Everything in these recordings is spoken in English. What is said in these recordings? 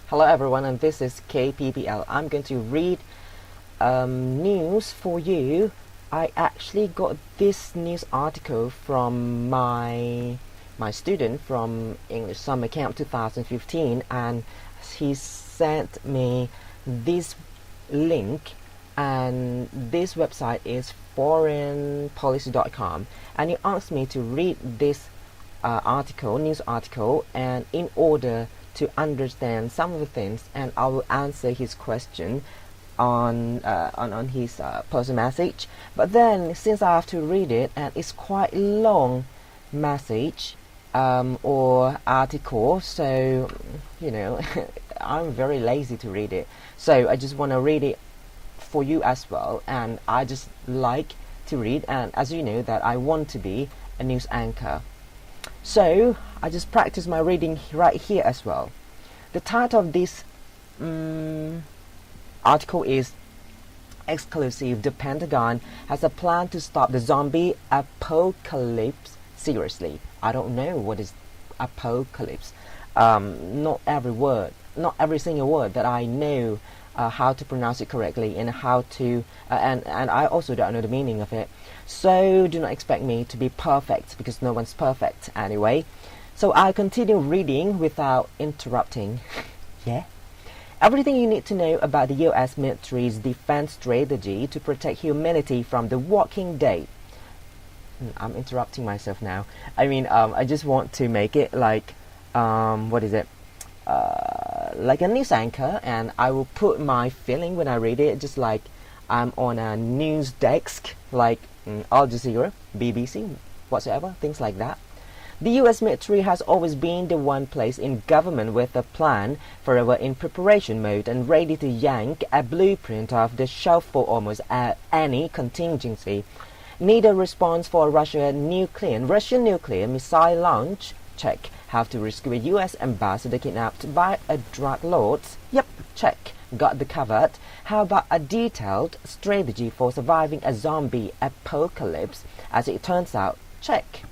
Hello everyone, and this is KPBL. I'm going to read news for you. I actually got this news article from my student from English Summer Camp 2015, and he sent me this link, and this website is foreignpolicy.com, and he asked me to read this news article, and in order to understand some of the things, and I will answer his question on his personal message. But then, since I have to read it, and it's quite long message or article, so I'm very lazy to read it. So I just want to read it for you as well, and I just like to read, and as you know that I want to be a news anchor. So I just practice my reading right here as well. The title of this article is Exclusive. The Pentagon has a plan to stop the zombie apocalypse. Seriously, I don't know what is apocalypse. Not every single word that I know how to pronounce it correctly, and how to and I also don't know the meaning of it. So do not expect me to be perfect, because no one's perfect anyway. So I continue reading without interrupting. Yeah. Everything you need to know about the U.S. military's defense strategy to protect humanity from the Walking Dead. I'm interrupting myself now. I just want to make it like like a news anchor, and I will put my feeling when I read it, just like I'm on a news desk, like Al Jazeera, BBC, whatsoever, things like that. The U.S. military has always been the one place in government with a plan, forever in preparation mode and ready to yank a blueprint off the shelf for almost any contingency. Need a response for Russian nuclear missile launch? Check. Have to rescue a U.S. ambassador kidnapped by a drug lord? Yep, check. Got the covered. How about a detailed strategy for surviving a zombie apocalypse? As it turns out, check.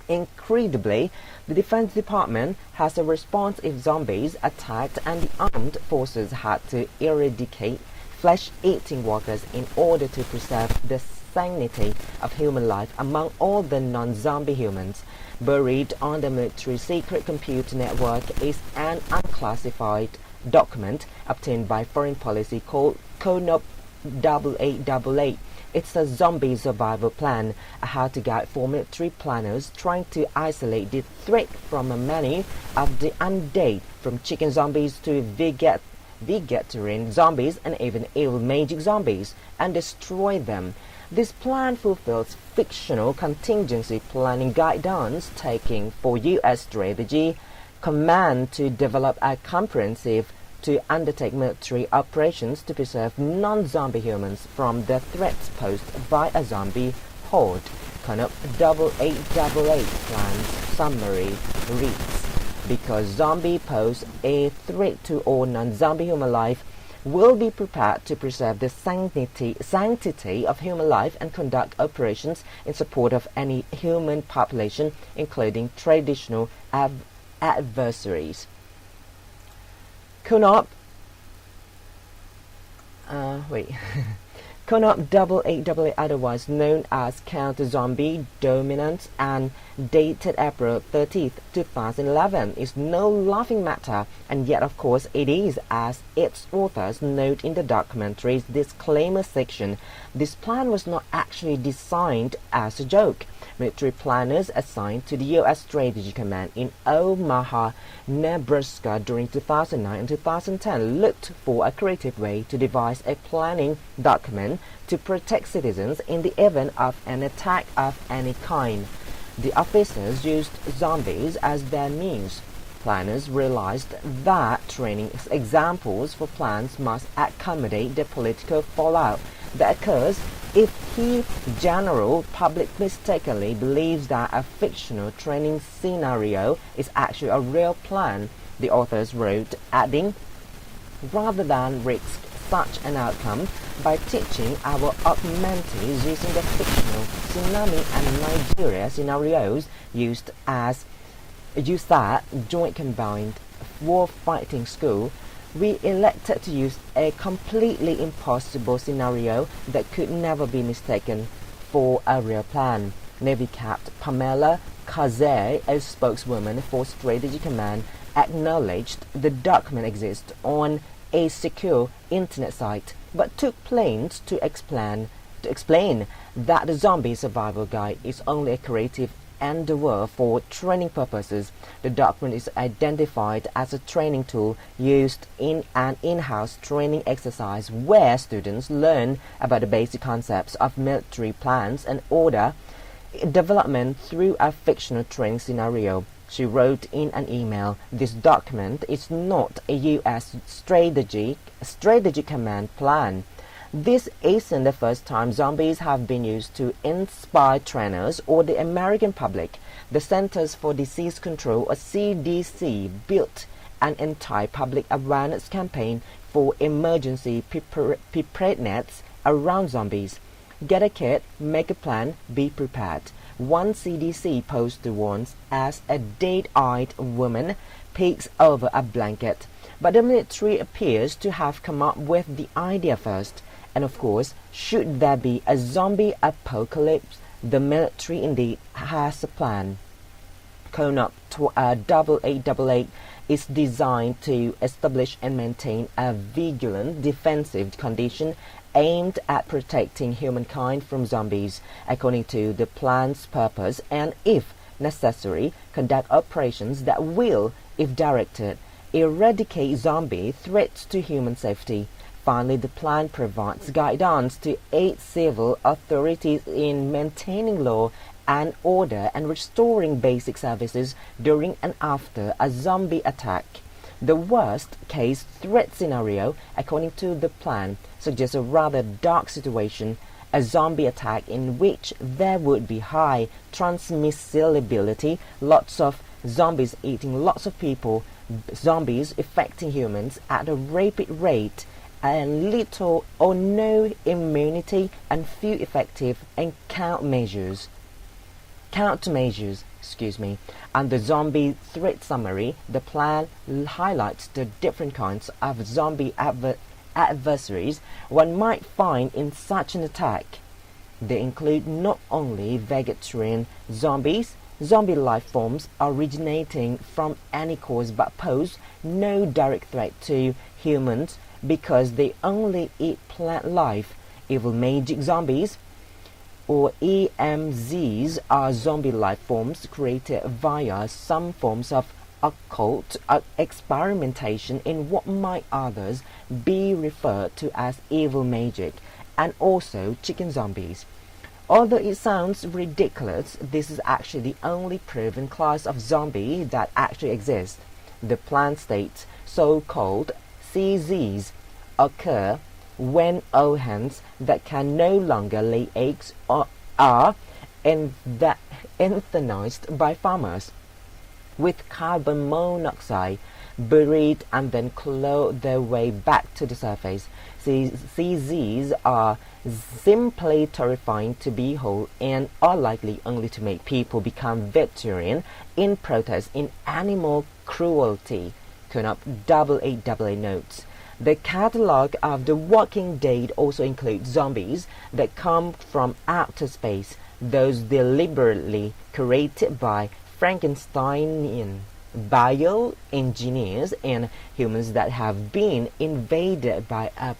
Incredibly, the Defense Department has a response if zombies attacked, and the armed forces had to eradicate flesh-eating walkers in order to preserve the sanctity of human life among all the non-zombie humans. Buried on the military secret computer network is an unclassified document obtained by Foreign Policy called CONOP 8888. It's a zombie survival plan, a how-to-guide for military planners trying to isolate the threat from many of the undead, from chicken zombies to vegetarian zombies and even evil magic zombies, and destroy them. This plan fulfills fictional contingency planning guidance, taking for U.S. strategy command to develop a comprehensive to undertake military operations to preserve non-zombie humans from the threats posed by a zombie horde. CONOP 8888 plan's summary reads: because zombies pose a threat to all non-zombie human life, will be prepared to preserve the sanctity of human life and conduct operations in support of any human population, including traditional adversaries. CONOP 8888, otherwise known as Counter-Zombie Dominance and dated April 30th, 2011, is no laughing matter, and yet of course it is, as its authors note in the documentary's disclaimer section. This plan was not actually designed as a joke. Military planners assigned to the U.S. Strategy Command in Omaha, Nebraska during 2009 and 2010 looked for a creative way to devise a planning document to protect citizens in the event of an attack of any kind. The officers used zombies as their means. Planners realized that training examples for plans must accommodate the political fallout that occurs if the general public mistakenly believes that a fictional training scenario is actually a real plan, the authors wrote, adding, rather than risk such an outcome by teaching our augmentees using the fictional tsunami and Nigeria scenarios used that joint combined war-fighting school, we elected to use a completely impossible scenario that could never be mistaken for a real plan. Navy Capt Pamela Kaze, a spokeswoman for Strategic Command, acknowledged the document exists on a secure internet site, but took pains to explain that the zombie survival guide is only a creative endeavor for training purposes. The document is identified as a training tool used in an in-house training exercise where students learn about the basic concepts of military plans and order development through a fictional training scenario. She wrote in an email, "This document is not a U.S. strategic command plan. This isn't the first time zombies have been used to inspire trainers or the American public. The Centers for Disease Control, or CDC, built an entire public awareness campaign for emergency preparedness around zombies. Get a kit, make a plan, be prepared." One CDC poster warns as a dead-eyed woman peeks over a blanket. But the military appears to have come up with the idea first. And of course, should there be a zombie apocalypse, the military indeed has a plan. KruPeeBangL 8888 is designed to establish and maintain a vigilant defensive condition aimed at protecting humankind from zombies, according to the plan's purpose, and if necessary, conduct operations that will, if directed, eradicate zombie threats to human safety. Finally, the plan provides guidance to aid civil authorities in maintaining law and order and restoring basic services during and after a zombie attack. The worst-case threat scenario, according to the plan, suggests a rather dark situation, a zombie attack in which there would be high transmissibility, lots of zombies eating lots of people, zombies affecting humans at a rapid rate, and little or no immunity and few effective and countermeasures. And the zombie threat summary, the plan highlights the different kinds of zombie adversaries one might find in such an attack. They include not only vegetarian zombies, zombie life forms originating from any cause but pose no direct threat to humans because they only eat plant life. Evil magic zombies, or EMZs, are zombie life forms created via some forms of occult experimentation in what might others be referred to as evil magic, and also chicken zombies. Although it sounds ridiculous, this is actually the only proven class of zombie that actually exists. The plan states so-called CZs occur when old hens that can no longer lay eggs are euthanized by farmers with carbon monoxide buried and then claw their way back to the surface. CZs are simply terrifying to behold and are likely only to make people become vegetarian in protest in animal cruelty. KruPeeBangL 8888 notes. The catalogue of The Walking Dead also includes zombies that come from outer space, those deliberately created by Frankensteinian bioengineers, and humans that have been invaded by a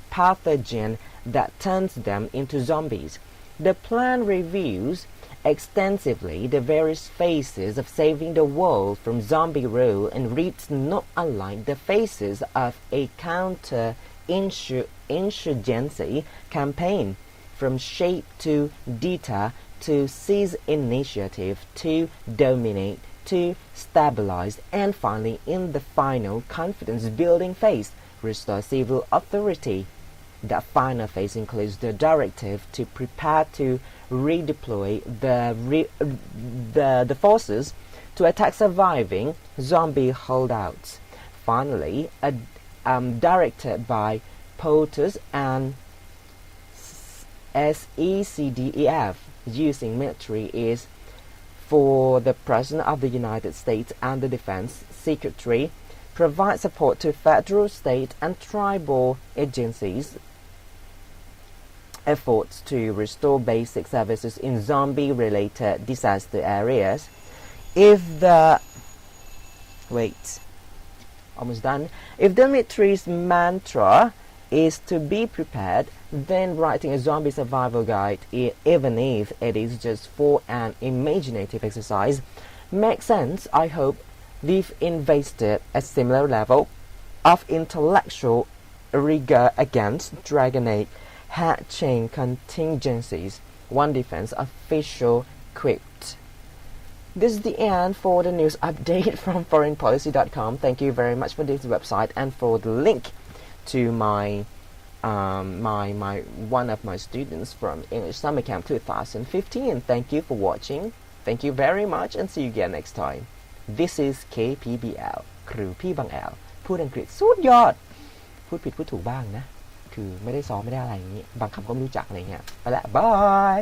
pathogen that turns them into zombies. The plan reviews extensively the various phases of saving the world from zombie rule and reads not unlike the phases of a counter-insurgency campaign, from shape to deter to seize initiative to dominate to stabilize, and finally in the final confidence-building phase, restore civil authority. The final phase includes the directive to prepare to redeploy the forces to attack surviving zombie holdouts. Finally, directed by POTUS and SECDEF, using military is for the President of the United States and the Defense Secretary provide support to federal, state, and tribal agencies' efforts to restore basic services in zombie-related disaster areas. If the almost done. If the military's mantra is to be prepared, then writing a zombie survival guide, even if it is just for an imaginative exercise, makes sense. I hope we've invested a similar level of intellectual rigor against Dragon Age hatching contingencies, one defense official quipped. This is the end for the news update from foreignpolicy.com. Thank you very much for this website and for the link to my one of my students from English Summer Camp 2015. Thank you for watching. Thank you very much and see you again next time. This is KPBL ครูพี่บางแอลพูดอังกฤษสุดยอดพูดผิดพูดถูกบ้างนะคือไม่ได้ซ้อมไม่ได้อะไรอย่างนี้บางคำก็ไม่รู้จักอะไรเงี้ยไปละบาย